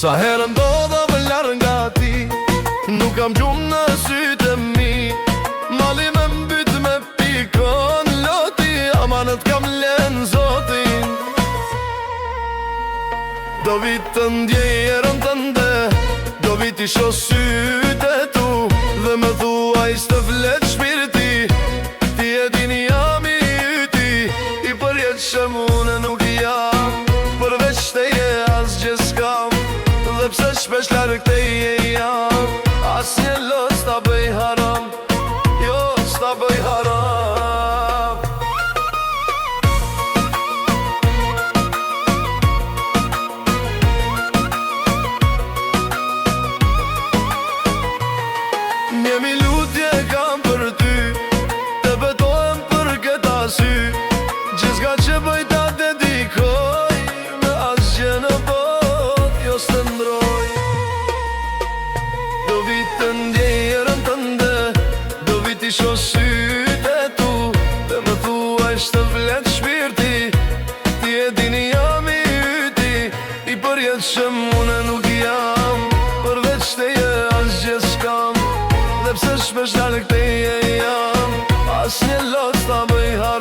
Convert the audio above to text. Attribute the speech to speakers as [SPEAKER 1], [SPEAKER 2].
[SPEAKER 1] Sa herë ndodha vëllar nga ti, nuk kam gjumë në sytë e mi. Mali me mbyt me pikon loti, amanët kam len zotin. Do vit të ndjerën të nde, do vit i sho sytë e tu, dhe me thua i stë flet shpirti. Ti e dini jam i yti, i përjet që mune nuk jam, përveç te je as gjë s'kam. Dhe pse shpesh larg te je jam, as një lot s'ta bëj haram, jo s'ta bëj haram. Njemi lutje kam për ty, të betohem për këta sy. Gjithka që bëj ta dedikoj, me asgjë në bot jo së ndroj. Do vit të ndjerën të nde, do vit i sho sytë e tu, dhe më thua i shtë flet shpirti. Ti e dini jam i yti, i përjet që mune nuk jam, përveç te je as gjë s'kam. Dhe pse shpesh larg te je jam, as një lot s'ta bëj haram.